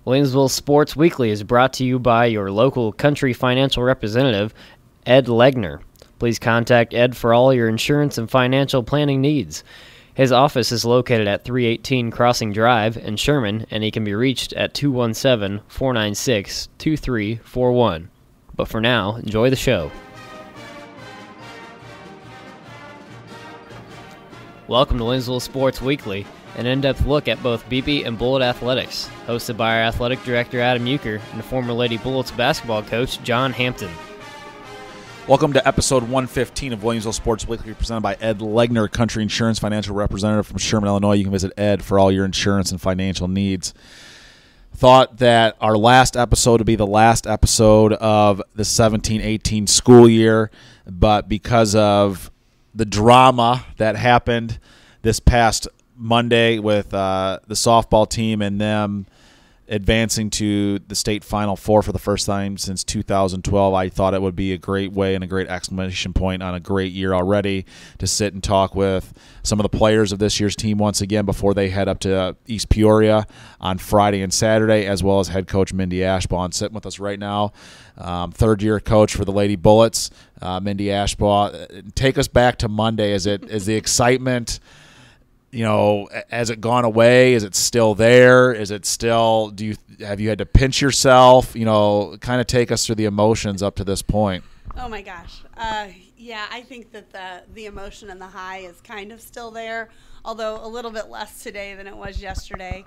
Williamsville Sports Weekly is brought to you by your local country financial representative, Ed Legner. Please contact Ed for all your insurance and financial planning needs. His office is located at 318 Crossing Drive in Sherman, and he can be reached at 217-496-2341. But for now, enjoy the show. Welcome to Williamsville Sports Weekly, an in-depth look at both BB and Bullet athletics, hosted by our athletic director Adam Euchre and former Lady Bullets basketball coach John Hampton. Welcome to episode 115 of Williamsville Sports Weekly, presented by Ed Legner, Country Insurance Financial Representative from Sherman, Illinois. You can visit Ed for all your insurance and financial needs. Thought that our last episode would be the last episode of the 17-18 school year, but because of the drama that happened this past Monday with the softball team and them advancing to the state Final Four for the first time since 2012, I thought it would be a great way and a great exclamation point on a great year already to sit and talk with some of the players of this year's team once again before they head up to East Peoria on Friday and Saturday, as well as head coach Mindy Ashbaugh. And sitting with us right now, third-year coach for the Lady Bullets, Mindy Ashbaugh. Take us back to Monday. Is the excitement, has it gone away? Is it still there? Is it still, have you had to pinch yourself? Kind of take us through the emotions up to this point. Oh my gosh. Yeah, I think that the emotion and the high is kind of still there, although a little bit less today than it was yesterday.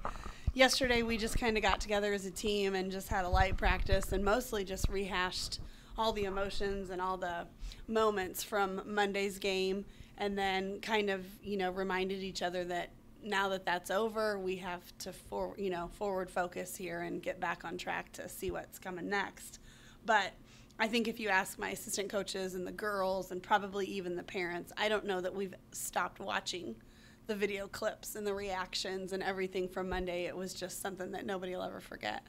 Yesterday we just kind of got together as a team and just had a light practice and mostly just rehashed all the emotions and all the moments from Monday's game, and then kind of, reminded each other that now that that's over, we have to forward focus here and get back on track to see what's coming next. But I think if you ask my assistant coaches and the girls and probably even the parents, I don't know that we've stopped watching the video clips and the reactions and everything from Monday. It was just something that nobody will ever forget.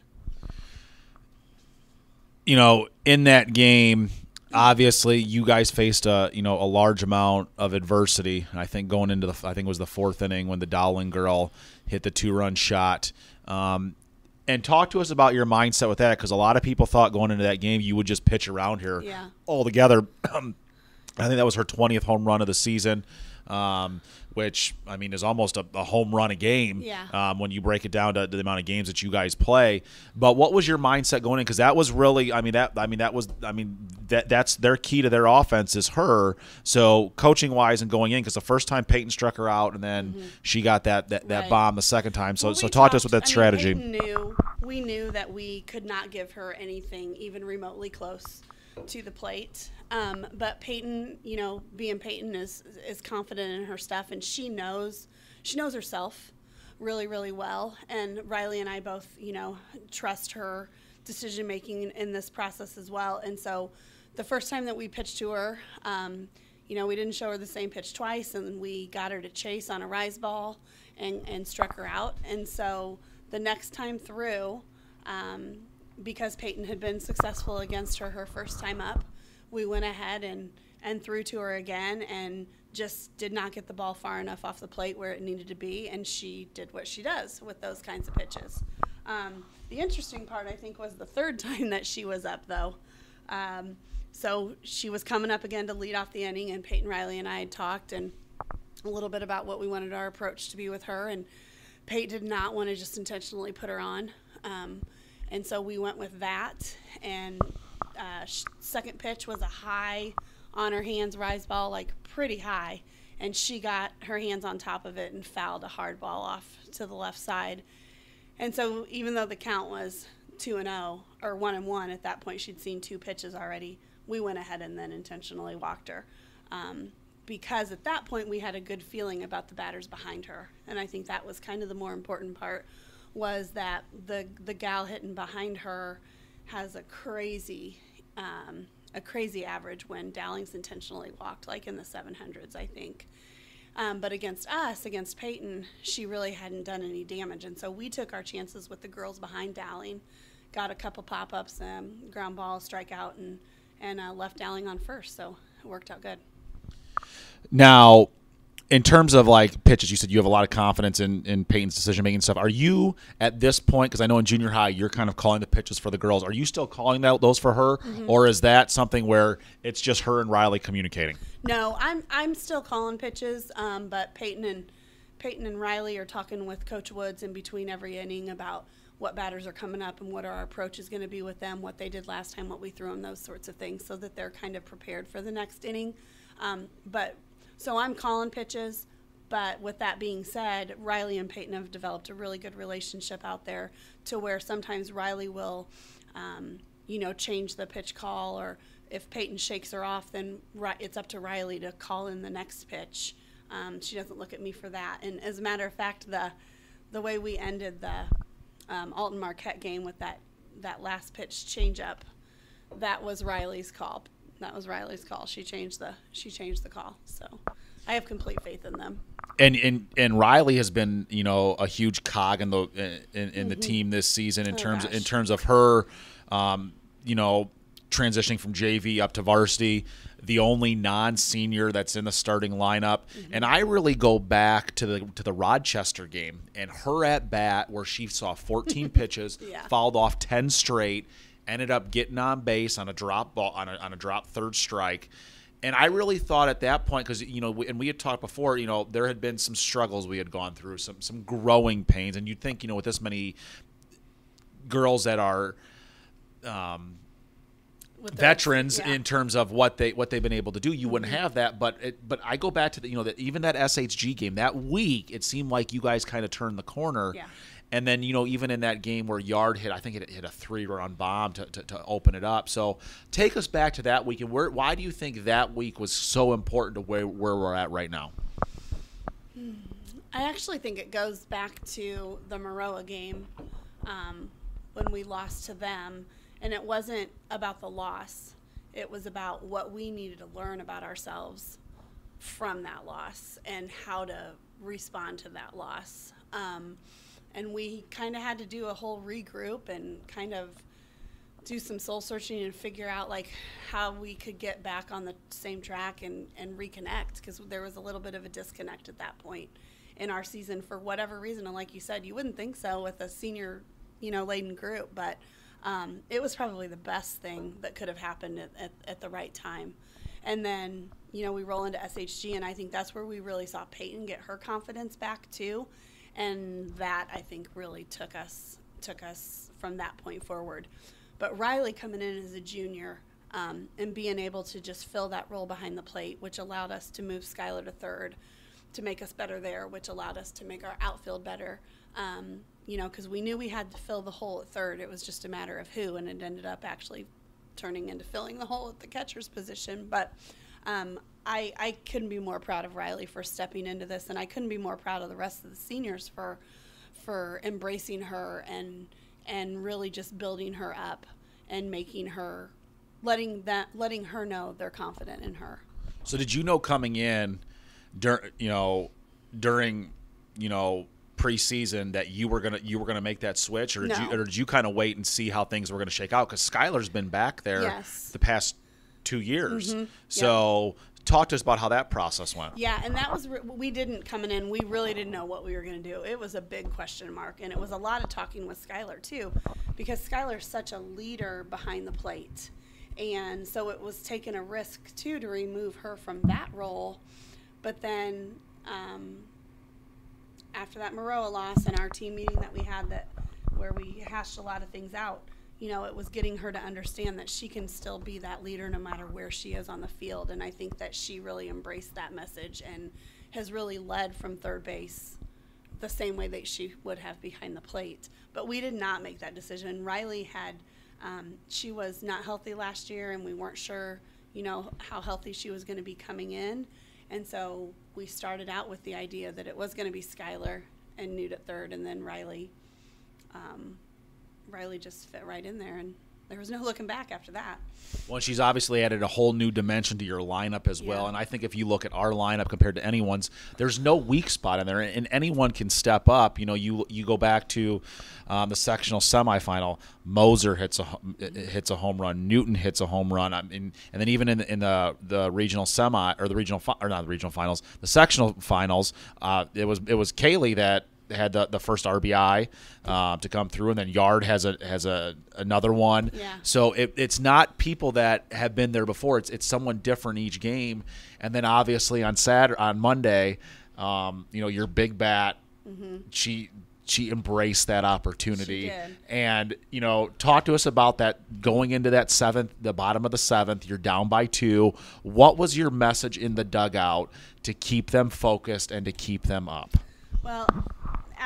In that game, obviously you guys faced a large amount of adversity. I think going into I think it was the fourth inning when the Dowling girl hit the 2-run shot. And talk to us about your mindset with that, because a lot of people thought going into that game you would just pitch around here altogether. I think that was her 20th home run of the season, which, is almost a home run a game when you break it down to the amount of games that you guys play. But what was your mindset going in? Because that was really, that's their key to their offense is her. So coaching-wise and going in, because the first time Peyton struck her out, and then she got that bomb the second time. So talk to us with that strategy. We knew that we could not give her anything even remotely close to the plate. But Peyton, being Peyton, is confident in her stuff, and she knows herself really, really well. And Rylie and I both, trust her decision making in this process as well. And so the first time that we pitched to her, we didn't show her the same pitch twice, and we got her to chase on a rise ball and struck her out. And so the next time through, because Peyton had been successful against her first time up, we went ahead and threw to her again and just did not get the ball far enough off the plate where it needed to be, and she did what she does with those kinds of pitches. The interesting part, I think, was the third time that she was up, though. So she was coming up again to lead off the inning, and Peyton, Rylie, and I had talked and a little bit about what we wanted our approach to be with her, and Peyton did not want to just intentionally put her on. And so we went with that, and second pitch was a high on her hands rise ball, like pretty high, and she got her hands on top of it and fouled a hard ball off to the left side. And so even though the count was 2-0 or 1-1 at that point, she'd seen two pitches already, we went ahead and then intentionally walked her, because at that point we had a good feeling about the batters behind her. And I think that was kind of the more important part, was that the gal hitting behind her has a crazy average when Dowling's intentionally walked, like in the 700s, I think. But against us, against Peyton, she really hadn't done any damage. And so we took our chances with the girls behind Dowling, got a couple pop-ups, ground ball, strikeout, and left Dowling on first. So it worked out good. Now, in terms of like pitches, you said you have a lot of confidence in Peyton's decision making stuff. Are you at this point? Because I know in junior high you're kind of calling the pitches for the girls. Are you still calling those for her, or is that something where it's just her and Rylie communicating? No, I'm still calling pitches, but Peyton and Rylie are talking with Coach Woods in between every inning about what batters are coming up and what our approach is going to be with them, what they did last time, what we threw them, those sorts of things, so that they're kind of prepared for the next inning. So I'm calling pitches, but with that being said, Rylie and Peyton have developed a really good relationship out there to where sometimes Rylie will, change the pitch call, or if Peyton shakes her off, then it's up to Rylie to call in the next pitch. She doesn't look at me for that. And as a matter of fact, the way we ended the Alton Marquette game with that last pitch changeup, that was Rylie's call. She changed the call. So I have complete faith in them. And Rylie has been, a huge cog in the team this season in terms of her, transitioning from JV up to varsity, the only non-senior that's in the starting lineup. And I really go back to the Rochester game and her at bat where she saw 14 pitches, fouled off 10 straight, ended up getting on base on a drop ball on a drop third strike. And I really thought at that point, because and we had talked before, there had been some struggles we had gone through, some growing pains, and you'd think, with this many girls that are veterans in terms of what they've been able to do, you wouldn't have that. But I go back to that even that SHG game that week, it seemed like you guys kind of turned the corner. Yeah. And then, even in that game where Yard hit, I think it hit a 3-run bomb to open it up. So take us back to that week. And why do you think that week was so important to where we're at right now? I actually think it goes back to the Maroa game when we lost to them. And it wasn't about the loss. It was about what we needed to learn about ourselves from that loss and how to respond to that loss. And we kind of had to do a whole regroup and kind of do some soul searching and figure out how we could get back on the same track and reconnect, because there was a little bit of a disconnect at that point in our season for whatever reason. And like you said, you wouldn't think so with a senior, laden group, but it was probably the best thing that could have happened at the right time. And then, we roll into SHG, and I think that's where we really saw Peyton get her confidence back too. And that, I think, really took us from that point forward. But Rylie coming in as a junior and being able to just fill that role behind the plate, which allowed us to move Skylar to third to make us better there, which allowed us to make our outfield better, because we knew we had to fill the hole at third. It was just a matter of who, and it ended up actually turning into filling the hole at the catcher's position. But I couldn't be more proud of Rylie for stepping into this, and I couldn't be more proud of the rest of the seniors for embracing her and really just building her up and making her, letting her know they're confident in her. So did you know coming in during preseason that you were gonna make that switch, or did you kind of wait and see how things were gonna shake out? Because Skylar's been back there the past 2 years. So talk to us about how that process went. Yeah, and that was we didn't coming in. We really didn't know what we were going to do. It was a big question mark, and it was a lot of talking with Skylar too, because Skylar's such a leader behind the plate, and so it was taking a risk too to remove her from that role. But then after that Maroa loss and our team meeting that we had where we hashed a lot of things out, it was getting her to understand that she can still be that leader no matter where she is on the field. And I think that she really embraced that message and has really led from third base the same way that she would have behind the plate. But we did not make that decision. Rylie had, she was not healthy last year, and we weren't sure, how healthy she was going to be coming in. And so we started out with the idea that it was going to be Skylar and Newt at third, and then Rylie just fit right in there, and There was no looking back after that. Well, she's obviously added a whole new dimension to your lineup as well. And I think if you look at our lineup compared to anyone's, there's no weak spot in there, and anyone can step up. You know, you go back to the sectional semifinal. Moser hits a home run. Newton hits a home run. And then even in the regional semi or not the regional finals, the sectional finals, it was Kaylee that had the first RBI to come through, and then Yard has another one. Yeah. So it's not people that have been there before. It's someone different each game. And then obviously on Monday, your big bat, she embraced that opportunity. She did. And talk to us about that going into that the bottom of the seventh. You're down by 2. What was your message in the dugout to keep them focused and to keep them up? Well,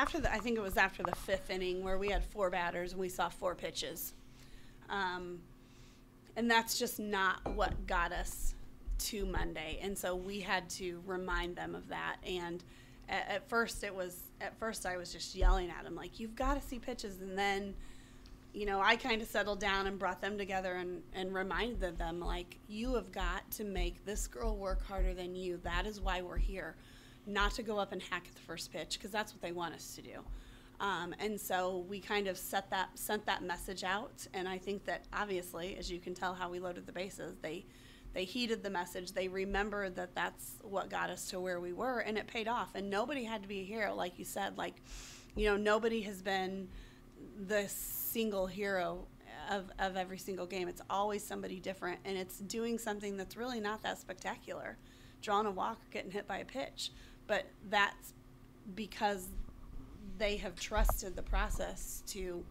I think it was after the 5th inning where we had 4 batters and we saw 4 pitches. And that's just not what got us to Monday. And so we had to remind them of that. And at first I was just yelling at them, like, you've got to see pitches. And then, I kind of settled down and brought them together and reminded them, like, you have got to make this girl work harder than you. That is why we're here. Not to go up and hack at the first pitch, because that's what they want us to do. And so we kind of sent that message out, and I think that obviously, as you can tell how we loaded the bases, they heeded the message. They remembered that that's what got us to where we were, and it paid off. And nobody had to be a hero, like you said. Like, nobody has been the single hero of every single game. It's always somebody different, and it's doing something that's really not that spectacular, drawing a walk or getting hit by a pitch. But that's because they have trusted the process to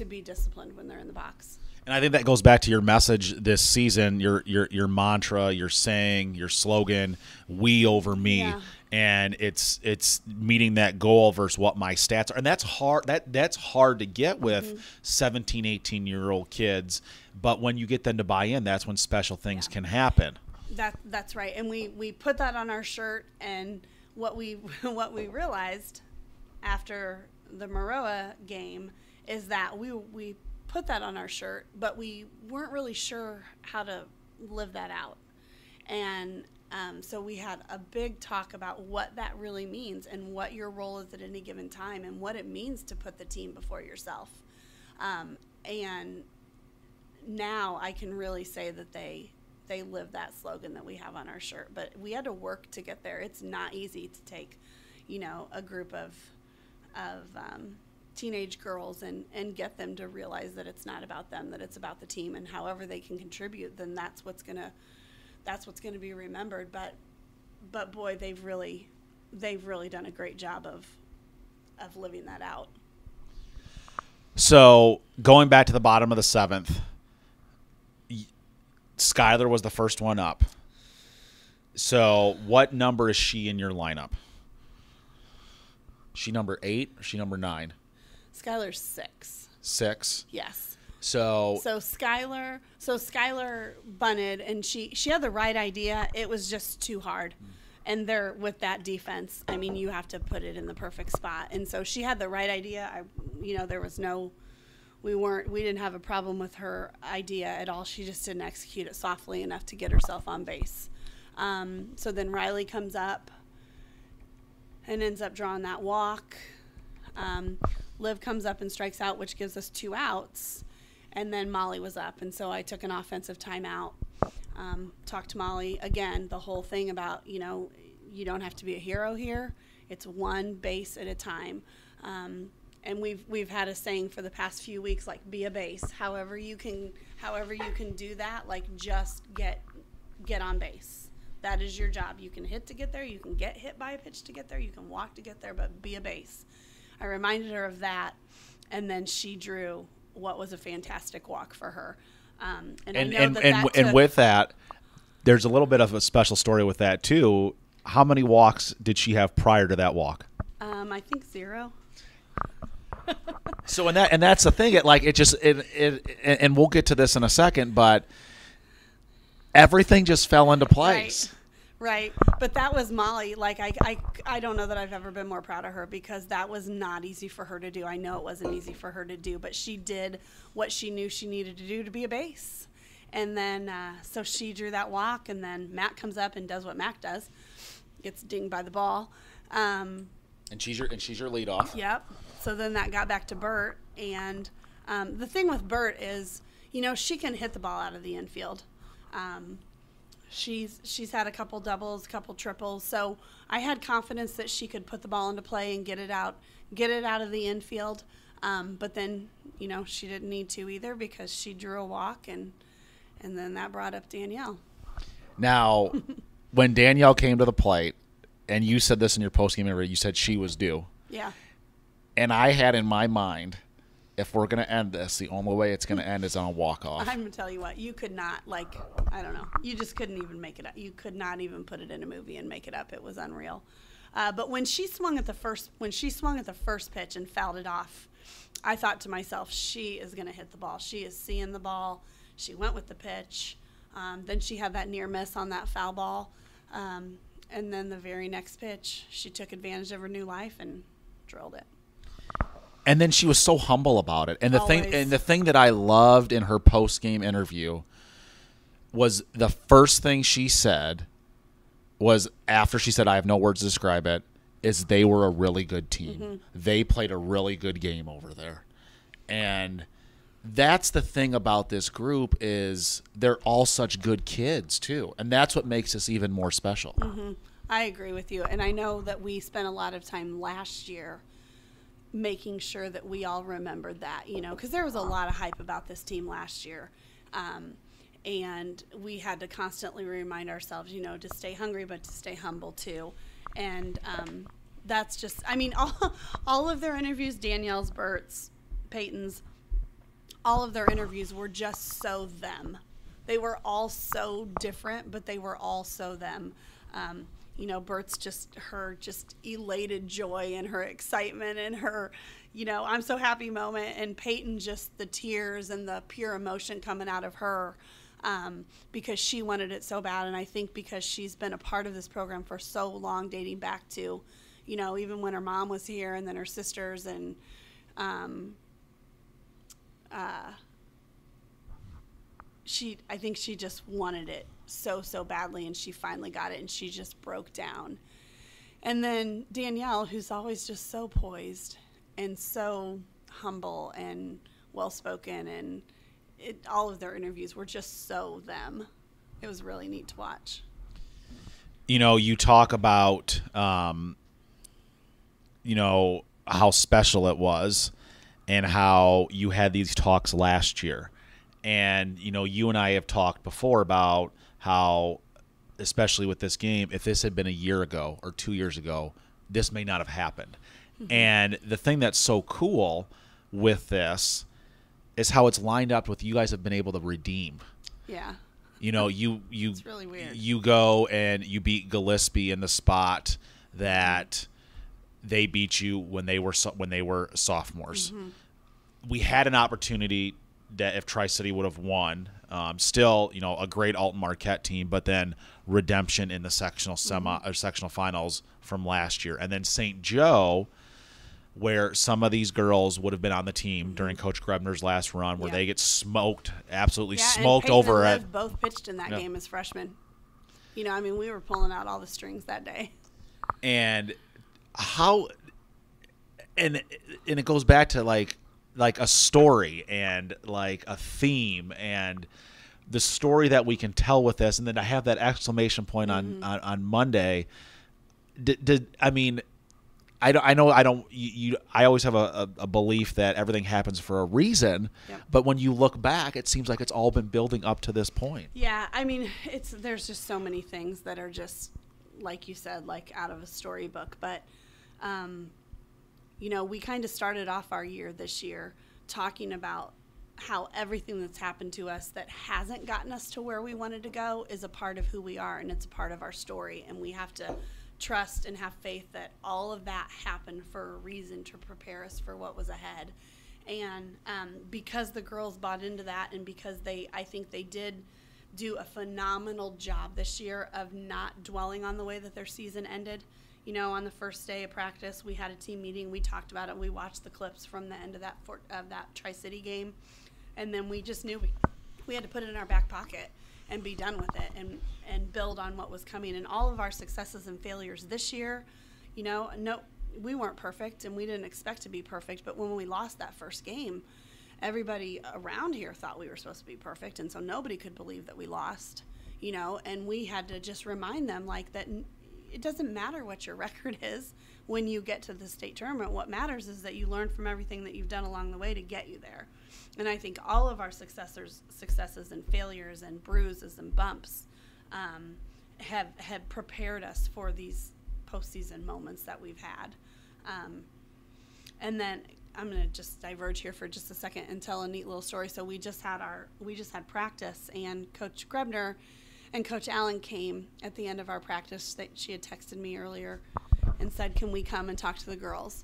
be disciplined when they're in the box. And I think that goes back to your message this season, your mantra, your saying, your slogan, we over me. Yeah. And it's meeting that goal versus what my stats are. And that's hard. That's hard to get with 17, 18-year-old kids. But when you get them to buy in, that's when special things can happen. That's right. And we put that on our shirt, and what we realized after the Maroa game is that we put that on our shirt, but we weren't really sure how to live that out. And so we had a big talk about what that really means and what your role is at any given time and what it means to put the team before yourself. And now I can really say that they live that slogan that we have on our shirt, but we had to work to get there. It's not easy to take, a group of teenage girls and get them to realize that it's not about them, that it's about the team, and however they can contribute, then that's what's gonna be remembered. But boy, they've really done a great job of living that out. So going back to the bottom of the 7th, Skylar was the first one up. So what number is she in your lineup? She number 8 or she number 9? Skylar's 6. 6? Yes. So Skylar bunted, and she had the right idea. It was just too hard. And there, with that defense, I mean, you have to put it in the perfect spot. And so she had the right idea. There was we didn't have a problem with her idea at all. She just didn't execute it softly enough to get herself on base. So then Rylie comes up and ends up drawing that walk. Liv comes up and strikes out, which gives us 2 outs. And then Molly was up, and so I took an offensive timeout. Talked to Molly again, the whole thing about, you don't have to be a hero here. It's one base at a time. And we've had a saying for the past few weeks, like, be a base. However you can do that, like, just get on base. That is your job. You can hit to get there. You can get hit by a pitch to get there. You can walk to get there, but be a base. I reminded her of that, and then she drew what was a fantastic walk for her. And with that, there's a little bit of a special story with that too. How many walks did she have prior to that walk? I think 0. So that's the thing. And we'll get to this in a second, but everything just fell into place. Right. But that was Molly. Like, I don't know that I've ever been more proud of her, because that was not easy for her to do. I know it wasn't easy for her to do, but she did what she knew she needed to do to be a base. And then, so she drew that walk, and then Matt comes up and does what Matt does, gets dinged by the ball. And she's your leadoff. Yep. So then that got back to Bert, and the thing with Bert is, you know, she can hit the ball out of the infield. She's had a couple doubles, a couple triples, so I had confidence that she could put the ball into play and get it out of the infield. But then, you know, she didn't need to either, because she drew a walk, and then that brought up Danielle. Now, when Danielle came to the plate, and you said this in your postgame interview, you said she was due. Yeah. And I had in my mind, if we're going to end this, the only way it's going to end is on a walk-off. I'm going to tell you what, you could not, like, I don't know. You just couldn't even make it up. You could not even put it in a movie and make it up. It was unreal. But when she swung at the first pitch and fouled it off, I thought to myself, she is going to hit the ball. She is seeing the ball. She went with the pitch. Then she had that near miss on that foul ball. And then the very next pitch, she took advantage of her new life and drilled it. And then she was so humble about it. And the Always. thing that I loved in her post-game interview was the first thing she said was, after she said, I have no words to describe it, is they were a really good team. Mm-hmm. They played a really good game over there. And that's the thing about this group, is they're all such good kids too. And that's what makes this even more special. Mm-hmm. I agree with you. And I know that we spent a lot of time last year making sure that we all remembered that, you know, because there was a lot of hype about this team last year. And we had to constantly remind ourselves, you know, to stay hungry, but to stay humble too. And that's just, I mean, all of their interviews, Danielle's, Bert's, Peyton's, all of their interviews were just so them. They were all so different, but they were all so them. You know, Bert's just her just elated joy and her excitement and her, you know, I'm so happy moment. And Peyton, just the tears and the pure emotion coming out of her, because she wanted it so bad. And I think because she's been a part of this program for so long, dating back to, you know, even when her mom was here, and then her sisters, and I think she just wanted it so badly, and she finally got it, and she just broke down. And then Danielle, who's always just so poised and so humble and well-spoken, and all of their interviews were just so them. It was really neat to watch. You know, you talk about, you know, how special it was and how you had these talks last year. And, you know, you and I have talked before about how, especially with this game, if this had been a year ago or 2 years ago, this may not have happened. Mm-hmm. And the thing that's so cool with this is how it's lined up with you guys have been able to redeem. Yeah. You know, it's really weird. You go and you beat Gillespie in the spot that they beat you when they were sophomores. Mm-hmm. We had an opportunity that if Tri-City would have won, still, you know, a great Alton Marquette team, but then redemption in the sectional or sectional finals from last year. And then St. Joe, where some of these girls would have been on the team during Coach Grebner's last run, where they get smoked, absolutely smoked and over and Liv at. Both pitched in that game as freshmen. You know, I mean, we were pulling out all the strings that day. And how, and it goes back to like a story and like a theme and the story that we can tell with this. And then I have that exclamation point on Monday. I mean, I always have a belief that everything happens for a reason, but when you look back, it seems like it's all been building up to this point. Yeah. I mean, there's just so many things that are just, like you said, like out of a storybook, but, you know, we kind of started off our year this year talking about how everything that's happened to us that hasn't gotten us to where we wanted to go is a part of who we are, and it's a part of our story, and we have to trust and have faith that all of that happened for a reason, to prepare us for what was ahead. And because the girls bought into that, and because I think they did do a phenomenal job this year of not dwelling on the way that their season ended. You know, on the first day of practice, we had a team meeting. We talked about it. We watched the clips from the end of that Tri-City game, and then we just knew we had to put it in our back pocket and be done with it and build on what was coming. And all of our successes and failures this year, you know, no, we weren't perfect, and we didn't expect to be perfect. But when we lost that first game, everybody around here thought we were supposed to be perfect, and so nobody could believe that we lost, you know, and we had to just remind them, like, that it doesn't matter what your record is when you get to the state tournament. What matters is that you learn from everything that you've done along the way to get you there. And I think all of our successes and failures and bruises and bumps have prepared us for these postseason moments that we've had. And then I'm going to just diverge here for just a second and tell a neat little story. So we just had practice, and Coach Grebner and Coach Allen came at the end of our practice. She had texted me earlier and said, can we come and talk to the girls?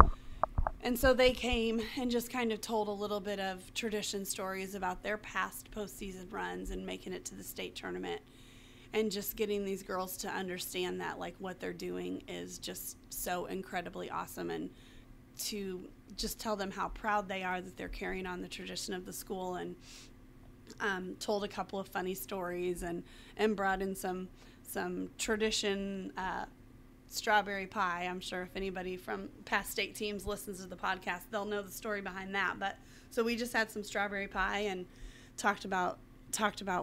And so they came and just kind of told a little bit of tradition stories about their past postseason runs and making it to the state tournament, and just getting these girls to understand that, like, what they're doing is just so incredibly awesome, and to just tell them how proud they are that they're carrying on the tradition of the school, and told a couple of funny stories and brought in some tradition strawberry pie. I'm sure if anybody from past state teams listens to the podcast, they'll know the story behind that. But so we just had some strawberry pie and talked about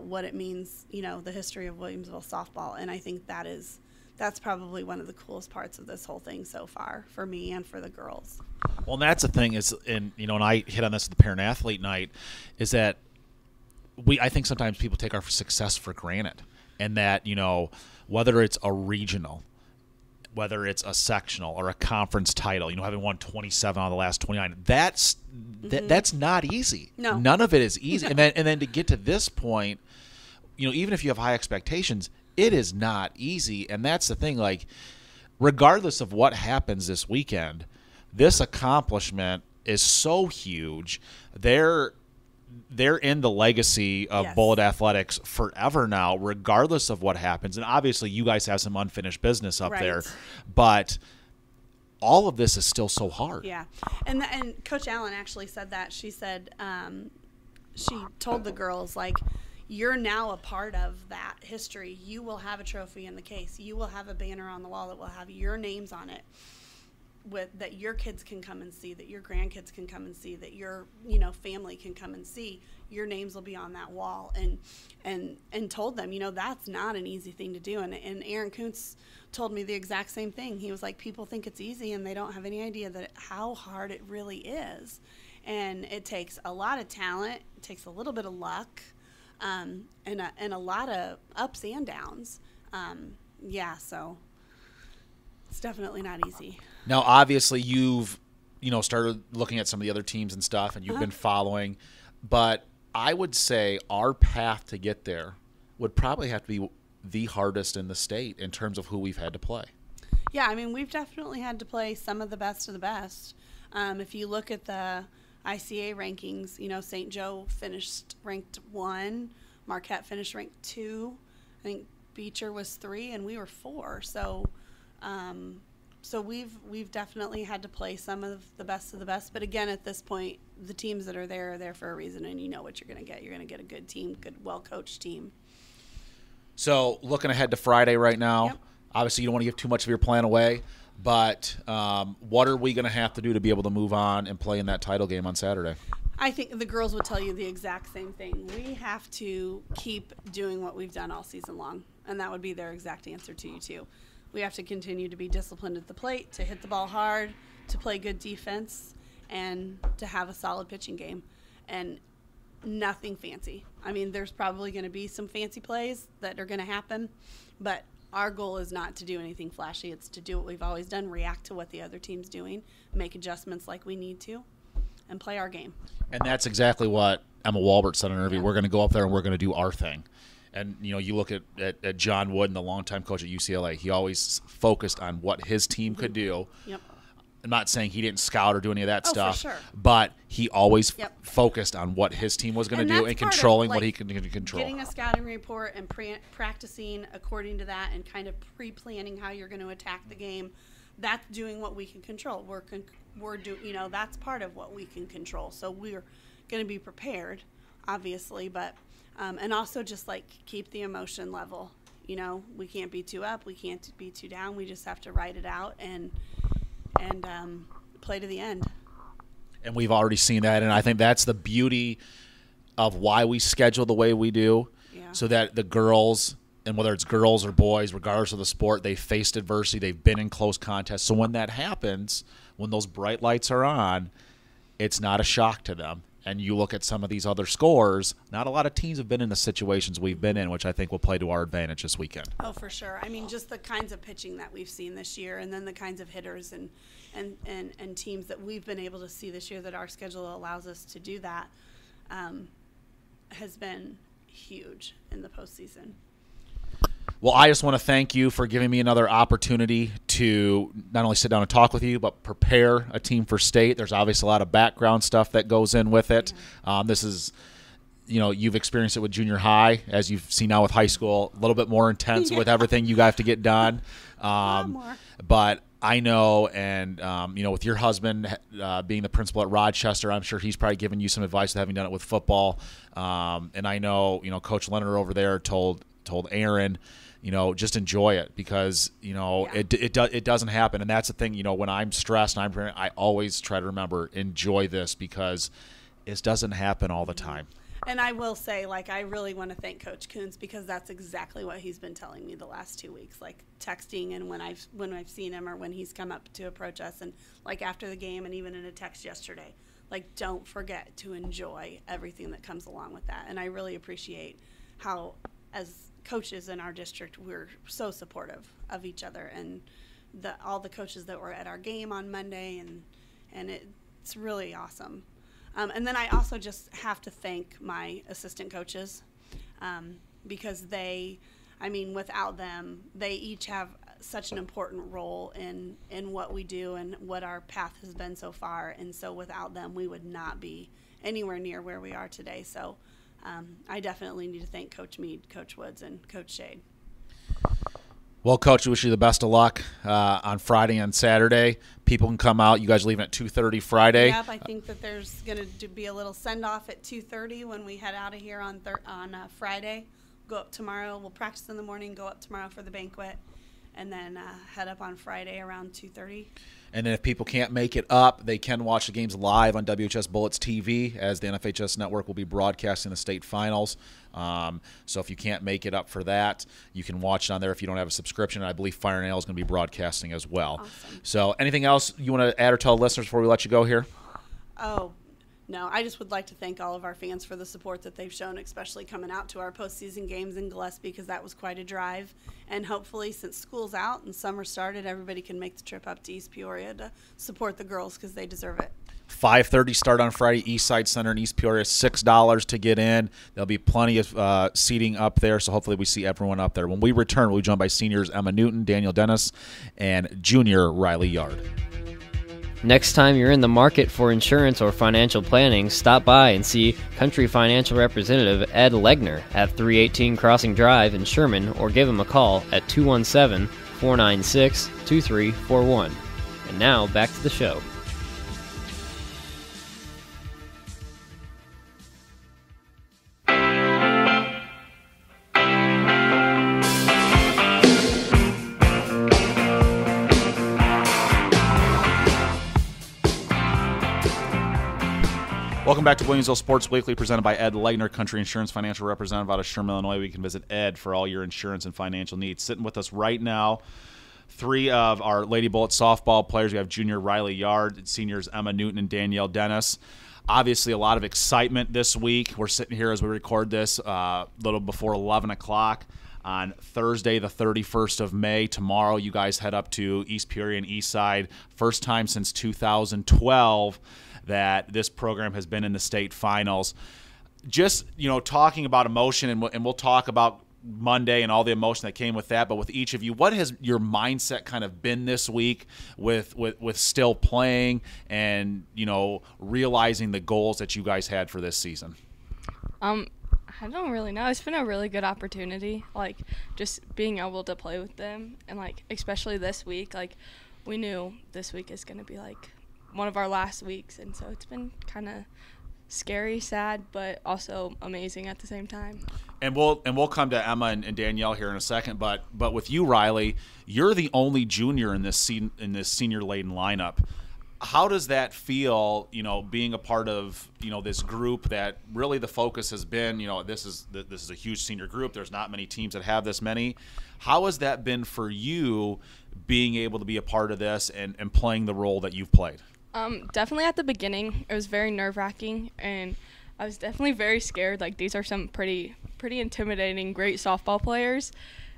what it means, you know, the history of Williamsville softball. And I think that's probably one of the coolest parts of this whole thing so far for me and for the girls. Well, and that's the thing is, and you know, and I hit on this at the parent athlete night, is that I think sometimes people take our success for granted, and that, you know, whether it's a regional, whether it's a sectional or a conference title, you know, having won 27 out of the last 29, that's not easy. No, none of it is easy. No. And then to get to this point, you know, even if you have high expectations, it is not easy. And that's the thing, like, regardless of what happens this weekend, this accomplishment is so huge. They're in the legacy of Yes. Bullet Athletics forever now, regardless of what happens. And obviously you guys have some unfinished business up Right. there, but all of this is still so hard. Yeah. And Coach Allen actually said that. She said, she told the girls, like, you're now a part of that history. You will have a trophy in the case. You will have a banner on the wall that will have your names on it, that your kids can come and see, that your grandkids can come and see, that your, you know, family can come and see. Your names will be on that wall, and told them, you know, that's not an easy thing to do. And Aaron Kuntz told me the exact same thing. He was like, people think it's easy and they don't have any idea how hard it really is. And it takes a lot of talent, it takes a little bit of luck, and a lot of ups and downs. So it's definitely not easy. Now, obviously, you've, you know, started looking at some of the other teams and stuff, and you've been following. But I would say our path to get there would probably have to be the hardest in the state in terms of who we've had to play. Yeah, I mean, we've definitely had to play some of the best of the best. If you look at the ICA rankings, you know, St. Joe finished ranked 1, Marquette finished ranked 2, I think Beecher was 3, and we were 4. So we've definitely had to play some of the best. But again, at this point, the teams that are there for a reason, and you know what you're going to get. You're going to get a good team, good, well-coached team. So looking ahead to Friday right now, Yep. Obviously you don't want to give too much of your plan away, but what are we going to have to do to be able to move on and play in that title game on Saturday? I think the girls would tell you the exact same thing. We have to keep doing what we've done all season long, and that would be their exact answer to you too. We have to continue to be disciplined at the plate, to hit the ball hard, to play good defense, and to have a solid pitching game. And nothing fancy. I mean, there's probably going to be some fancy plays that are going to happen, but our goal is not to do anything flashy. It's to do what we've always done, react to what the other team's doing, make adjustments like we need to, and play our game. And that's exactly what Emma Walbert said in an interview. Yeah. We're going to go up there and we're going to do our thing. And, you know, you look at John Wooden, the longtime coach at UCLA, he always focused on what his team could do. Yep. I'm not saying he didn't scout or do any of that Oh, stuff, for sure. but he always Yep. focused on what his team was going to do and that's part of, controlling what like, he could control. Getting a scouting report and practicing according to that and kind of pre-planning how you're going to attack the game. That's doing what we can control. That's part of what we can control. So we're going to be prepared, obviously, but and also just like keep the emotion level. We can't be too up, we can't be too down. We just have to ride it out and play to the end. And we've already seen that, and I think that's the beauty of why we schedule the way we do, so that the girls, and whether it's girls or boys, regardless of the sport, they've faced adversity, they've been in close contests. So when that happens, when those bright lights are on, it's not a shock to them. And you look at some of these other scores, not a lot of teams have been in the situations we've been in, which I think will play to our advantage this weekend. Oh, for sure. I mean, just the kinds of pitching that we've seen this year, and then the kinds of hitters and teams that we've been able to see this year that our schedule allows us to do that has been huge in the postseason. Well, I just want to thank you for giving me another opportunity to not only sit down and talk with you, but prepare a team for state. There's obviously a lot of background stuff that goes in with it. This is, you've experienced it with junior high, as you've seen now with high school, a little bit more intense with everything you have to get done. A lot more. But I know, and with your husband being the principal at Rochester, I'm sure he's probably given you some advice, having done it with football. And I know, Coach Leonard over there told Aaron, just enjoy it, because it doesn't happen. And that's the thing, when I'm stressed and I always try to remember, enjoy this, because it doesn't happen all the time. And I will say, I really want to thank Coach Coons, because that's exactly what he's been telling me the last 2 weeks, texting, and when I've seen him or when he's come up to approach us, and after the game, and even in a text yesterday, don't forget to enjoy everything that comes along with that. And I really appreciate how, as coaches in our district, we're so supportive of each other, and all the coaches that were at our game on Monday, and it's really awesome. And then I also just have to thank my assistant coaches, because without them, they each have such an important role in what we do and what our path has been so far. And so without them, we would not be anywhere near where we are today. So I definitely need to thank Coach Mead, Coach Woods, and Coach Shade. Well, Coach, we wish you the best of luck on Friday and Saturday. People can come out. You guys are leaving at 2:30 Friday. Yep, I think that there's going to be a little send-off at 2:30 when we head out of here on Friday. Go up tomorrow. We'll practice in the morning, go up tomorrow for the banquet, and then head up on Friday around 2:30. And then if people can't make it up, they can watch the games live on WHS Bullets TV, as the NFHS Network will be broadcasting the state finals. So if you can't make it up for that, you can watch it on there if you don't have a subscription. I believe Fire and Ale is going to be broadcasting as well. Awesome. So anything else you want to add or tell listeners before we let you go here? Oh, no, I just would like to thank all of our fans for the support that they've shown, especially coming out to our postseason games in Gillespie, because that was quite a drive. And hopefully, since school's out and summer started, everybody can make the trip up to East Peoria to support the girls, because they deserve it. 5:30 start on Friday, Eastside Center in East Peoria, $6 to get in. There'll be plenty of seating up there, so hopefully we see everyone up there. When we return, we'll be joined by seniors Emma Newton, Danielle Dennis, and junior Rylie Yard. Next time you're in the market for insurance or financial planning, stop by and see Country Financial Representative Ed Legner at 318 Crossing Drive in Sherman, or give him a call at 217-496-2341. And now, back to the show. Welcome back to Williamsville Sports Weekly, presented by Ed Legner, Country Insurance Financial Representative out of Sherman, Illinois. We can visit Ed for all your insurance and financial needs. Sitting with us right now, three of our Lady Bullets softball players. We have junior Rylie Yard, seniors Emma Newton and Danielle Dennis. Obviously, a lot of excitement this week. We're sitting here as we record this a little before 11 o'clock on Thursday, the 31st of May. Tomorrow, you guys head up to East Peoria and Eastside. First time since 2012 that this program has been in the state finals. Just, talking about emotion, and we'll talk about Monday and all the emotion that came with that, but with each of you, what has your mindset kind of been this week with still playing and, realizing the goals that you guys had for this season? I don't really know. It's been a really good opportunity, like just being able to play with them, and like especially this week, like we knew this week is going to be like one of our last weeks, and so it's been kind of scary, sad, but also amazing at the same time. And we'll come to Emma and Danielle here in a second, but with you, Rylie, you're the only junior in this senior laden lineup. How does that feel, being a part of, this group that really the focus has been, this is a huge senior group. There's not many teams that have this many. How has that been for you, being able to be a part of this and playing the role that you've played? Definitely at the beginning, it was very nerve-wracking, and I was definitely very scared. Like, these are some pretty intimidating, great softball players.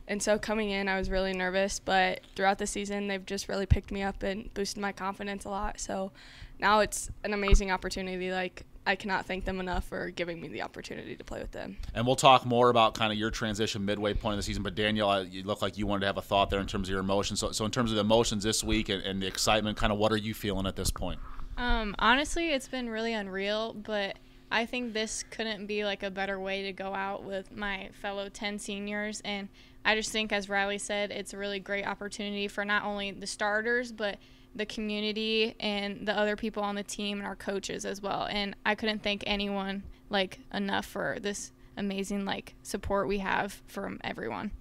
And so coming in, I was really nervous, but throughout the season, they've just really picked me up and boosted my confidence a lot. So now it's an amazing opportunity. Like, I cannot thank them enough for giving me the opportunity to play with them. And we'll talk more about kind of your transition midway point of the season. But Danielle, you look like you wanted to have a thought there in terms of your emotions. So in terms of the emotions this week and the excitement, kind of what are you feeling at this point? Honestly, it's been really unreal, but I think this couldn't be like a better way to go out with my fellow 10 seniors. And I just think, as Rylie said, it's a really great opportunity for not only the starters, but the community and the other people on the team and our coaches as well. And I couldn't thank anyone enough for this amazing support we have from everyone.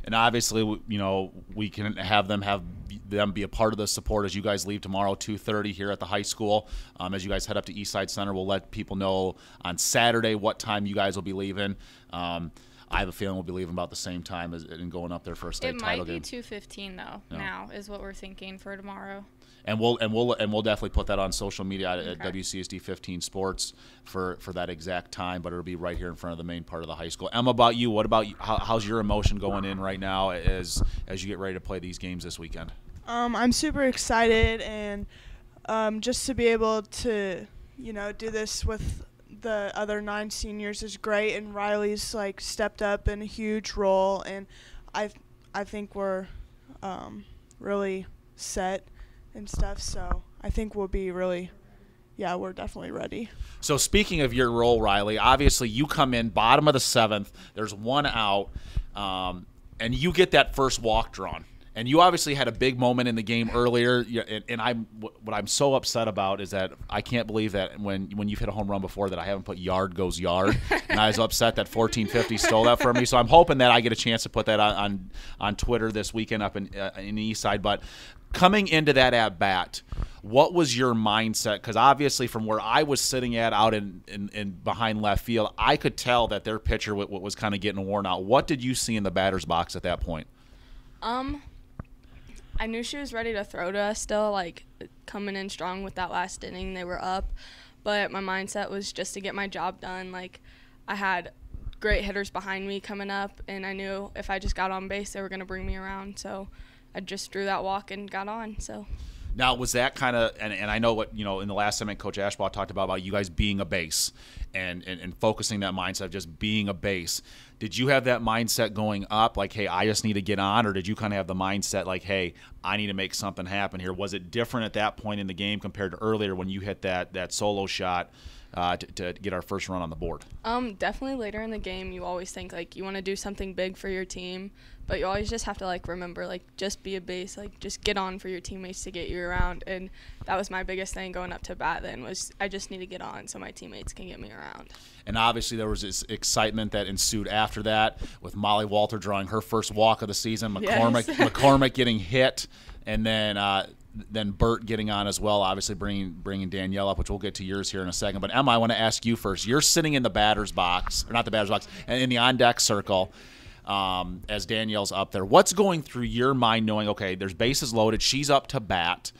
And obviously, we can have them be a part of the support as you guys leave tomorrow, 2:30 here at the high school. As you guys head up to Eastside Center, we'll let people know on Saturday what time you guys will be leaving. I have a feeling we'll be leaving about the same time as in going up there for a state title game. It might be 2:15 though. Yeah. Now is what we're thinking for tomorrow. And we'll definitely put that on social media at WCSD 15 Sports for that exact time. But it'll be right here in front of the main part of the high school. Emma, about you, what about you? How's your emotion going in right now as you get ready to play these games this weekend? I'm super excited, and just to be able to do this with the other 9 seniors is great, and Rylie's stepped up in a huge role, and I think we're really set and stuff, so I think we'll be we're definitely ready. So speaking of your role, Rylie, obviously you come in bottom of the 7th, there's one out, and you get that first walk drawn. And you obviously had a big moment in the game earlier, and what I'm so upset about is that I can't believe that when you've hit a home run before that I haven't put yard goes yard, and I was upset that 1450 stole that from me. So I'm hoping that I get a chance to put that on Twitter this weekend up in the East Side. But coming into that at bat, what was your mindset? Because obviously from where I was sitting out in behind left field, I could tell that their pitcher was kind of getting worn out. What did you see in the batter's box at that point? I knew she was ready to throw to us still, coming in strong with that last inning. They were up, but my mindset was just to get my job done. I had great hitters behind me coming up, and I knew if I just got on base, they were going to bring me around. So I just drew that walk and got on. So now, was that kind of, and I know what, in the last segment, Coach Ashbaugh talked about you guys being a base and focusing that mindset of just being a base. Did you have that mindset going up, hey, I just need to get on, or did you kind of have the mindset hey, I need to make something happen here? Was it different at that point in the game compared to earlier when you hit that solo shot to get our first run on the board? Definitely later in the game, you always think you want to do something big for your team, but you always just have to remember just be a base, just get on for your teammates to get you around. And that was my biggest thing going up to bat then, was I just need to get on so my teammates can get me around. And obviously there was this excitement that ensued after that with Molly Walter drawing her first walk of the season, McCormick getting hit, and then Bert getting on as well, obviously bringing Danielle up, which we'll get to yours here in a second. But Emma, I want to ask you first. You're sitting in the batter's box, or not the batter's box, and in the on-deck circle as Danielle's up there. What's going through your mind knowing, okay, there's bases loaded, she's up to bat?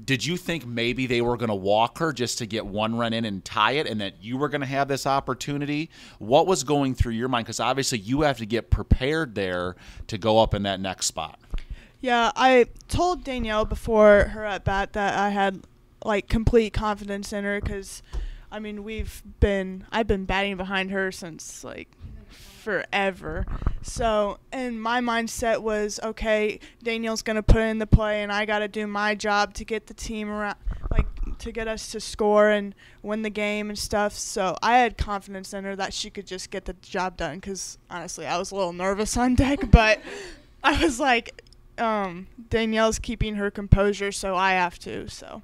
Did you think maybe they were going to walk her just to get one run in and tie it, and that you were going to have this opportunity? What was going through your mind? Because obviously you have to get prepared there to go up in that next spot. Yeah, I told Danielle before her at bat that I had complete confidence in her, because I've been batting behind her since forever. So, and my mindset was, okay, Danielle's going to put in the play, and I got to do my job to get the team around, like, to get us to score and win the game and stuff. So I had confidence in her that she could just get the job done because, honestly, I was a little nervous on deck, but I was like, Danielle's keeping her composure, so I have to, so.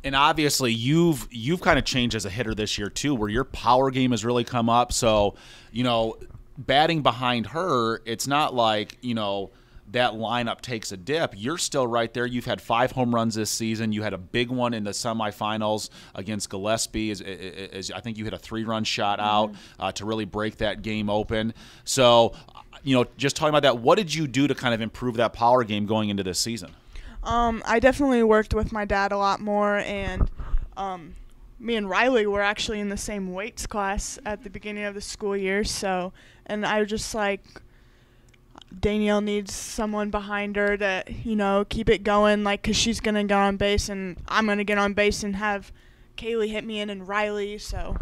And obviously, you've kind of changed as a hitter this year too, where your power game has really come up. So, batting behind her, it's not like that lineup takes a dip. You're still right there. You've had 5 home runs this season. You had a big one in the semifinals against Gillespie. As I think you hit a 3-run shot out to really break that game open. So, just talking about that, what did you do to kind of improve that power game going into this season? I definitely worked with my dad a lot more, and me and Rylie were actually in the same weights class at the beginning of the school year. So, and I was just like, Danielle needs someone behind her to, keep it going, like, because she's going to get on base, and I'm going to get on base and have Kaylee hit me in and Rylie. So,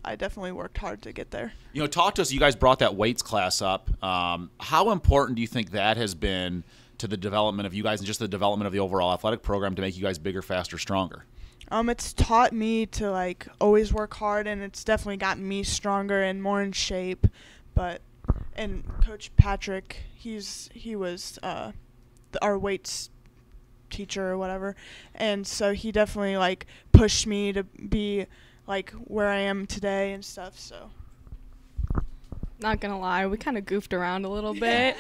I definitely worked hard to get there. Talk to us. You guys brought that weights class up. How important do you think that has been to the development of you guys and just the development of the overall athletic program to make you guys bigger, faster, stronger? It's taught me to, always work hard, and it's definitely gotten me stronger and more in shape. And Coach Patrick, he was our weights teacher or whatever, and so he definitely, pushed me to be, where I am today and stuff, so. Not going to lie, we kind of goofed around a little bit,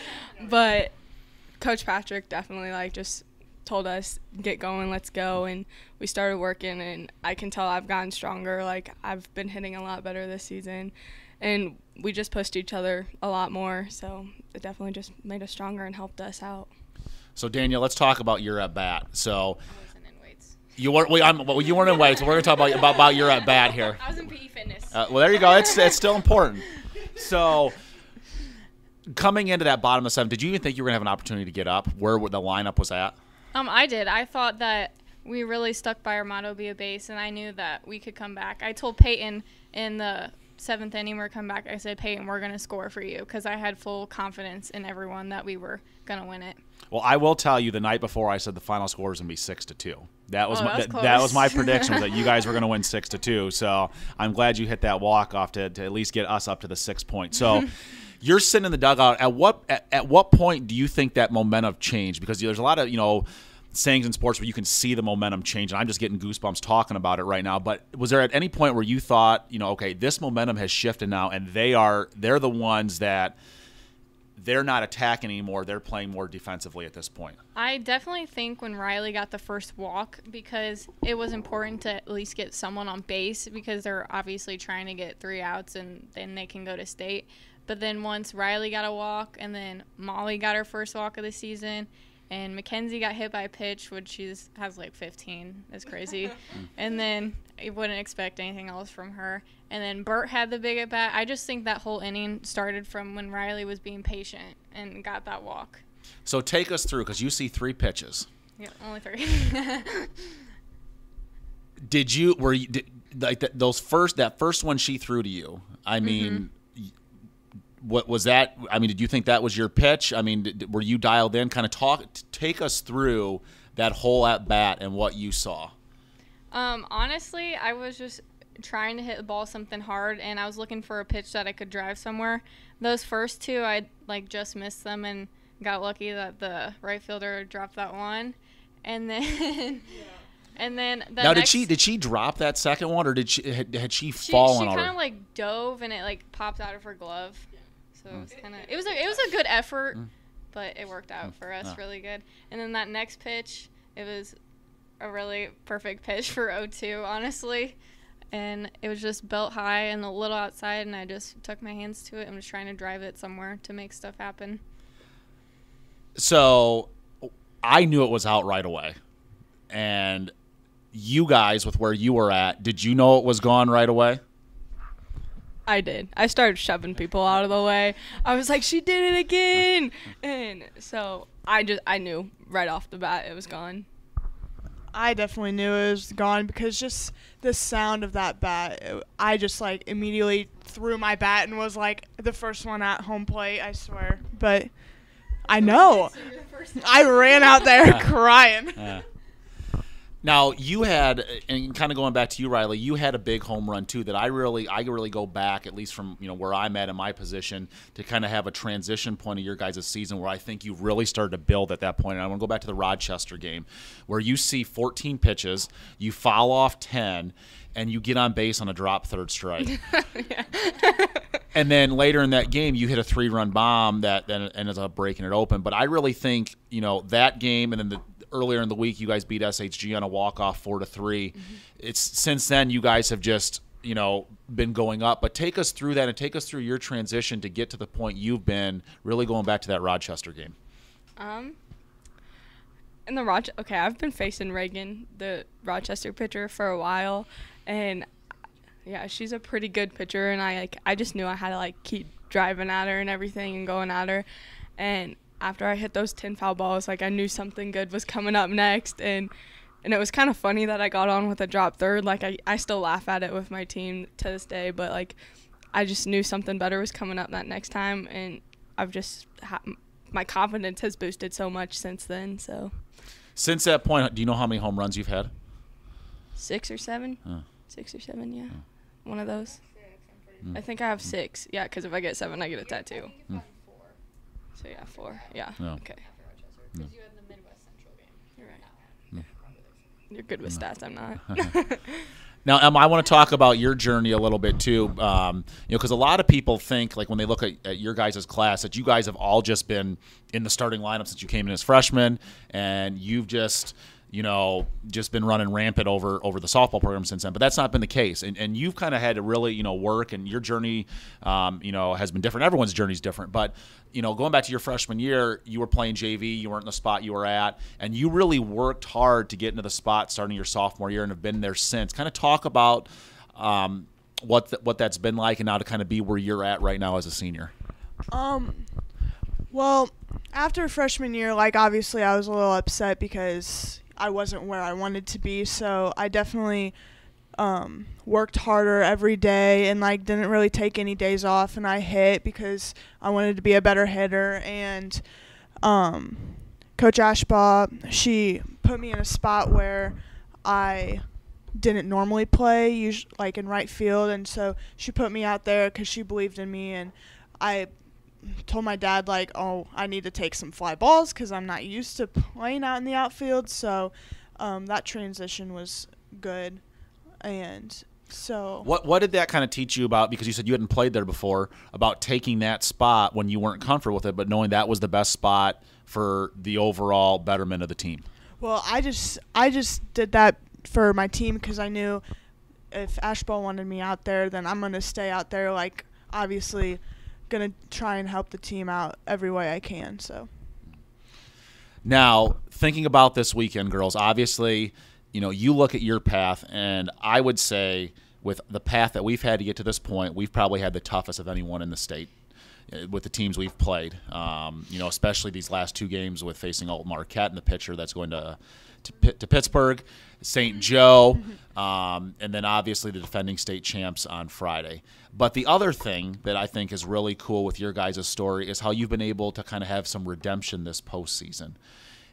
but Coach Patrick definitely just told us, get going, let's go, and we started working, and I can tell I've gotten stronger. I've been hitting a lot better this season, and we just pushed each other a lot more, so it definitely just made us stronger and helped us out. So Danielle, let's talk about your at bat. So I wasn't in weights. You weren't. You weren't in weights. So we're going to talk about your at bat here. I was in PE fitness. Well, there you go. It's still important. So, coming into that bottom of the 7th, did you even think you were going to have an opportunity to get up where the lineup was at? I did. I thought that we really stuck by our motto, be a base, and I knew that we could come back. I told Peyton in the 7th inning we're coming back, I said, Peyton, we're going to score for you, because I had full confidence in everyone that we were going to win it. Well, I will tell you, the night before I said the final score was going to be 6-2. That was that was my prediction, was that you guys were going to win 6-2. So I'm glad you hit that walk-off to at least get us up to the 6 point. So you're sitting in the dugout. At what point do you think that momentum changed? Because there's a lot of sayings in sports where you can see the momentum change, and I'm just getting goosebumps talking about it right now. But was there at any point where you thought, okay, this momentum has shifted now, and they're the ones that they're not attacking anymore, they're playing more defensively at this point? I definitely think when Rylie got the first walk, because it was important to at least get someone on base, because they're obviously trying to get 3 outs and then they can go to state. But then once Rylie got a walk, and then Molly got her first walk of the season, and Mackenzie got hit by a pitch, which she has 15. It's crazy. And then you wouldn't expect anything else from her. And then Bert had the big at bat. I just think that whole inning started from when Rylie was being patient and got that walk. So take us through, because you see 3 pitches. Yeah, only 3. That first one she threw to you? I mean, what was that? I mean, did you think that was your pitch? I mean, were you dialed in? Kind of take us through that whole at bat and what you saw. Honestly, I was just trying to hit the ball something hard, and I was looking for a pitch that I could drive somewhere. Those first 2, I just missed them and got lucky that the right fielder dropped that one, and then. And then did she drop that second one, or had she fallen? She kind of dove, and it popped out of her glove. So it was a good effort, but it worked out for us really good. And then that next pitch, it was a really perfect pitch for 0-2, honestly. And it was just belt high and a little outside, and I just took my hands to it and was trying to drive it somewhere to make stuff happen. So I knew it was out right away. And you guys, with where you were at, did you know it was gone right away? I did. I started shoving people out of the way. I was like, she did it again. And so I knew right off the bat it was gone. I definitely knew it was gone because just the sound of that bat, I just like immediately threw my bat and was like the first one at home plate, I swear. But I know. I ran out there crying. Now, you had, and kind of going back to you, Rylie, you had a big home run, too, that I really go back, at least from where I'm at in my position, to kind of have a transition point of your guys' season where I think you really started to build at that point. And I want to go back to the Rochester game where you see 14 pitches, you foul off 10, and you get on base on a drop third strike. And then later in that game, you hit a 3-run bomb that then ends up breaking it open. But I really think, that game and then earlier in the week, you guys beat SHG on a walk-off 4-3. Mm-hmm. It's since then you guys have just been going up. But take us through that and take us through your transition to get to the point you've been really going back to that Rochester game. I've been facing Reagan, the Rochester pitcher, for a while, and yeah, she's a pretty good pitcher, and I just knew I had to keep driving at her and everything and going at her, and after I hit those 10 foul balls, I knew something good was coming up next, and it was kind of funny that I got on with a drop third. I still laugh at it with my team to this day, but I just knew something better was coming up that next time, and I've just my confidence has boosted so much since then. So since that point, do you know how many home runs you've had? 6 or 7. 6 or 7, yeah. One of those. I think I have 6. Yeah, because if I get 7, I get a tattoo. So, yeah, 4. Yeah. Okay. Because you had the Midwest Central game. You're right. You're good with stats. I'm not. Now, I want to talk about your journey a little bit, too, because a lot of people think, when they look at your guys' class, that you guys have all just been in the starting lineup since you came in as freshmen, and you've just been running rampant over the softball program since then. But that's not been the case. And you've kind of had to really, work, and your journey, has been different. Everyone's journey is different. But, going back to your freshman year, you were playing JV. You weren't in the spot you were at. And you really worked hard to get into the spot starting your sophomore year and have been there since. Kind of talk about what that's been like and now to kind of be where you're at right now as a senior. Well, after freshman year, obviously I was a little upset because I wasn't where I wanted to be, so I definitely worked harder every day and didn't really take any days off, and I hit because I wanted to be a better hitter. And Coach Ashbaugh, she put me in a spot where I didn't normally play, usually in right field, and so she put me out there because she believed in me. And I told my dad I need to take some fly balls because I'm not used to playing out in the outfield. So that transition was good. And so what did that kind of teach you about, because you said you hadn't played there before, about taking that spot when you weren't comfortable with it, but knowing that was the best spot for the overall betterment of the team? Well, I just did that for my team because I knew if Ashbaugh wanted me out there, then I'm going to stay out there, obviously going to try and help the team out every way I can. So now, thinking about this weekend, girls, obviously, you look at your path, and I would say with the path that we've had to get to this point, we've probably had the toughest of anyone in the state with the teams we've played, especially these last 2 games with facing Alton Marquette and the pitcher that's going to Pittsburgh, St. Joe, and then obviously the defending state champs on Friday. But the other thing that I think is really cool with your guys' story is how you've been able to kind of have some redemption this postseason.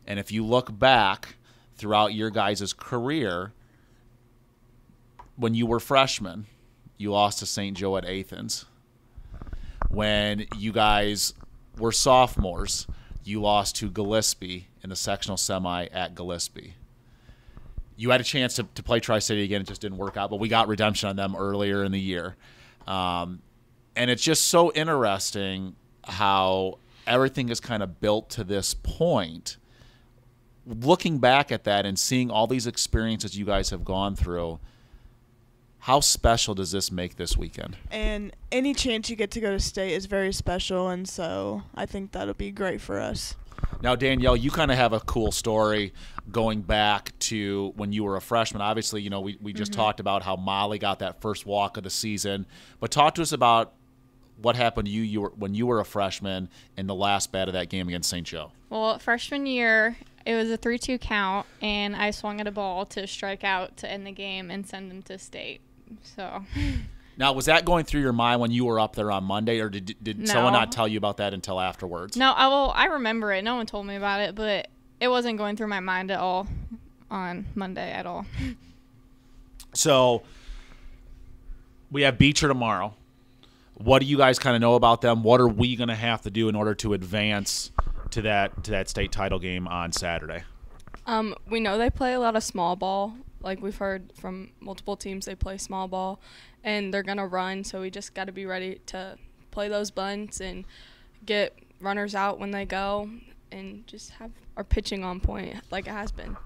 And if you look back throughout your guys' career, when you were freshmen, you lost to St. Joe at Athens. When you guys were sophomores, you lost to Gillespie in the sectional semi at Gillespie. You had a chance to play Tri-City again. It just didn't work out, but we got redemption on them earlier in the year. And it's just so interesting how everything is kind of built to this point. Looking back at that and seeing all these experiences you guys have gone through, how special does this make this weekend? And any chance you get to go to state is very special, and so I think that'll be great for us. Now, Danielle, you kind of have a cool story going back to when you were a freshman. Obviously, we just talked about how Molly got that first walk of the season. But talk to us about what happened to you when you were a freshman in the last bat of that game against St. Joe? Well, freshman year, it was a 3-2 count, and I swung at a ball to strike out to end the game and send them to state. So. Now, was that going through your mind when you were up there on Monday, or did someone not tell you about that until afterwards? No, I remember it. No one told me about it, but it wasn't going through my mind at all on Monday at all. So we have Beecher tomorrow. What do you guys kind of know about them? What are we going to have to do in order to advance to that state title game on Saturday? We know they play a lot of small ball. Like we've heard from multiple teams, they play small ball, and they're going to run, so we just got to be ready to play those bunts and get runners out when they go and just have our pitching on point like it has been.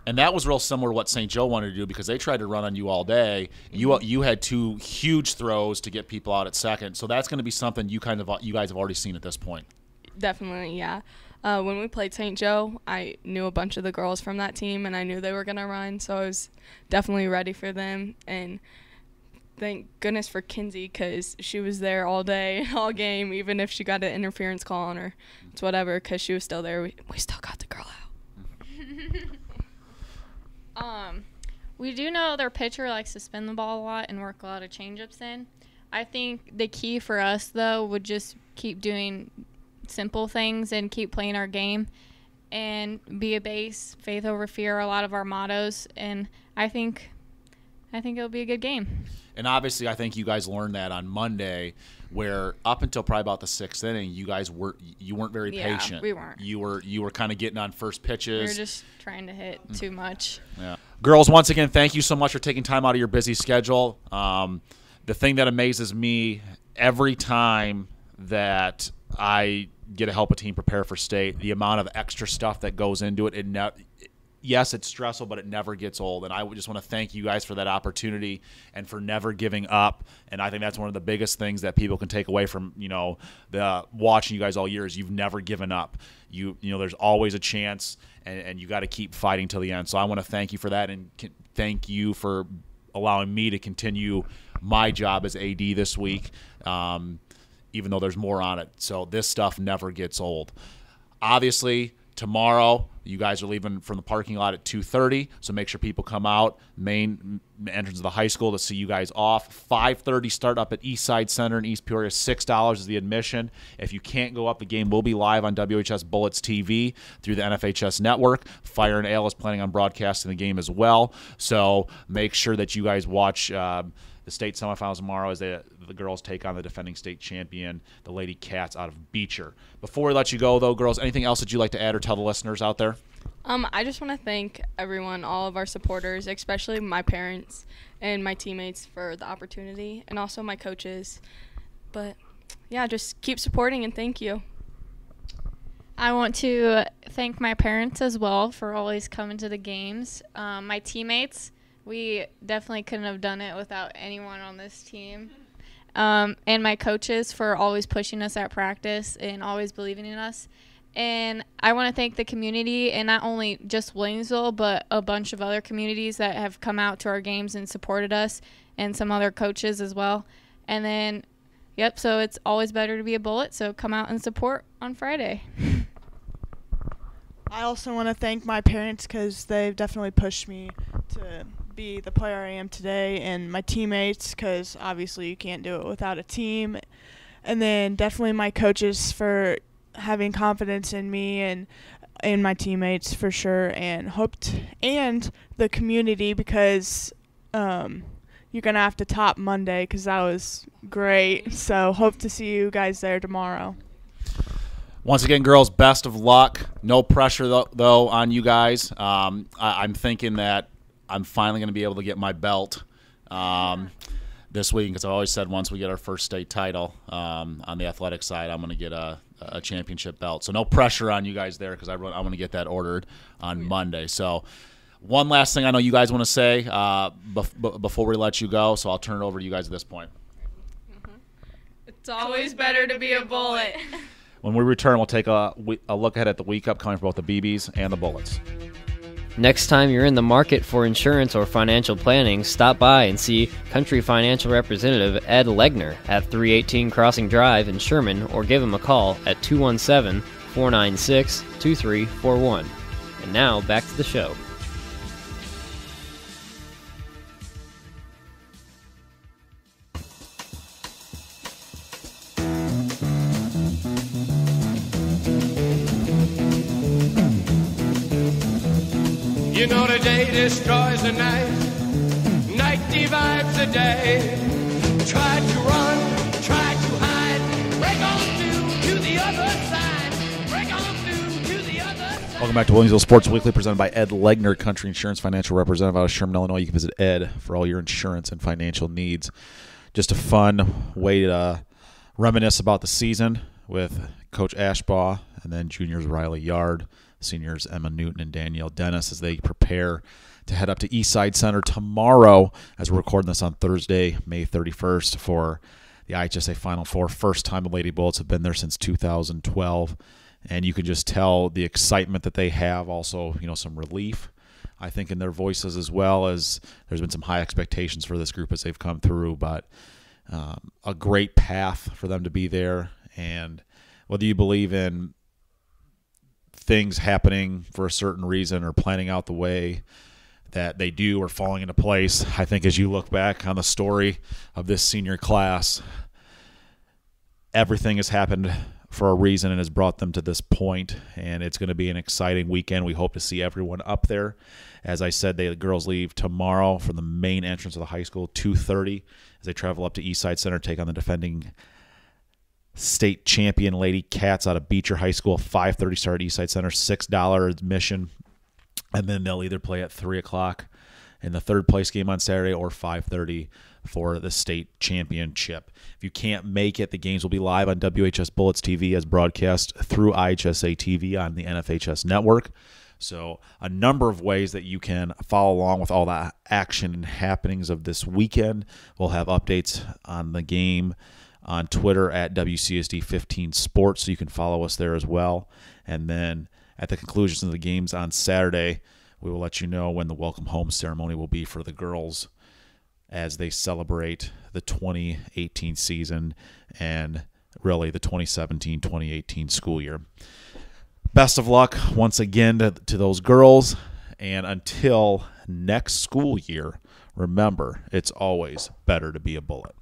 And that was real similar to what St. Joe wanted to do because they tried to run on you all day. You had 2 huge throws to get people out at second, so that's going to be something you guys have already seen at this point. Definitely, yeah. When we played St. Joe, I knew a bunch of the girls from that team, and I knew they were going to run, so I was definitely ready for them. And thank goodness for Kinsey because she was there all day, all game, even if she got an interference call on her. It's whatever because she was still there. We still got the girl out. We do know their pitcher likes to spin the ball a lot and work a lot of changeups in. I think the key for us, though, would just keep doing simple things and keep playing our game and be a base, faith over fear, a lot of our mottos, and I think it'll be a good game. And obviously I think you guys learned that on Monday where up until probably about the 6th inning you weren't very patient. We weren't. You were kind of getting on first pitches. We were just trying to hit too much. Yeah. Girls, once again, thank you so much for taking time out of your busy schedule. The thing that amazes me every time that I get to help a team prepare for state, the amount of extra stuff that goes into it. Yes, it's stressful, but it never gets old. And I just want to thank you guys for that opportunity and for never giving up. And I think that's one of the biggest things that people can take away from, the watching you guys all year is you've never given up. There's always a chance, and you got to keep fighting till the end. So I want to thank you for that, and thank you for allowing me to continue my job as AD this week. Even though there's more on it. So this stuff never gets old. Obviously, tomorrow, you guys are leaving from the parking lot at 2:30, so make sure people come out, main entrance of the high school, to see you guys off. 5:30 start up at Eastside Center in East Peoria. $6 is the admission. If you can't go up, the game will be live on WHS Bullets TV through the NFHS network. Fire and Ale is planning on broadcasting the game as well, so make sure that you guys watch the state semifinals tomorrow as the girls take on the defending state champion, the Lady Cats out of Beecher. Before we let you go, though, girls, anything else that you'd like to add or tell the listeners out there? I just want to thank everyone, all of our supporters, especially my parents and my teammates for the opportunity, and also my coaches. But, yeah, just keep supporting, and thank you. I want to thank my parents as well for always coming to the games. My teammates, we definitely couldn't have done it without anyone on this team. And my coaches for always pushing us at practice and always believing in us. And I want to thank the community, and not only just Williamsville, but a bunch of other communities that have come out to our games and supported us, and some other coaches as well. And then, so it's always better to be a Bullet, so come out and support on Friday. I also want to thank my parents because they've definitely pushed me to be the player I am today, and my teammates because obviously you can't do it without a team. And then definitely my coaches for having confidence in me and in my teammates for sure, and and the community because you're going to have to top Monday because that was great. So hope to see you guys there tomorrow. Once again, girls, best of luck. No pressure, though, on you guys. I'm thinking that I'm finally going to be able to get my belt this week because I've always said once we get our first state title on the athletic side, I'm going to get a championship belt. So no pressure on you guys there because I want to get that ordered on Monday. So one last thing I know you guys want to say before we let you go, so I'll turn it over to you guys at this point. It's always better to be a Bullet. When we return, we'll take a look ahead at the week upcoming for both the BBs and the Bullets. Next time you're in the market for insurance or financial planning, stop by and see Country Financial Representative Ed Legner at 318 Crossing Drive in Sherman, or give him a call at 217-496-2341. And now, back to the show. You know the day destroys the night, night divides the day. Try to run, try to hide, break on through to the other side, break on through to the other side. Welcome back to Williamsville Sports Weekly, presented by Ed Legner, Country Insurance Financial Representative out of Sherman, Illinois. You can visit Ed for all your insurance and financial needs. Just a fun way to reminisce about the season with Coach Ashbaugh, and then juniors Rylie Yard, seniors Emma Newton and Danielle Dennis, as they prepare to head up to Eastside Center tomorrow, as we're recording this on Thursday, May 31st, for the IHSA Final Four. First time the Lady Bullets have been there since 2012, and you can just tell the excitement that they have. Also, some relief, I think, in their voices, as well as there's been some high expectations for this group as they've come through, but a great path for them to be there. And whether you believe in things happening for a certain reason or planning out the way that they do or falling into place, I think as you look back on the story of this senior class, everything has happened for a reason and has brought them to this point, and it's going to be an exciting weekend. We hope to see everyone up there. As I said, the girls leave tomorrow from the main entrance of the high school, 2:30, as they travel up to Eastside Center, take on the defending state champion Lady Cats out of Beecher High School. 5:30 start at Eastside Center, $6 admission, and then they'll either play at 3 o'clock in the third place game on Saturday or 5:30 for the state championship. If you can't make it, the games will be live on WHS Bullets TV as broadcast through IHSA TV on the NFHS network. So a number of ways that you can follow along with all the action and happenings of this weekend. We'll have updates on the game on Twitter at WCSD15 Sports, so you can follow us there as well. And then at the conclusions of the games on Saturday, we will let you know when the welcome home ceremony will be for the girls as they celebrate the 2018 season and really the 2017-2018 school year. Best of luck once again to those girls, and until next school year, remember, it's always better to be a Bullet.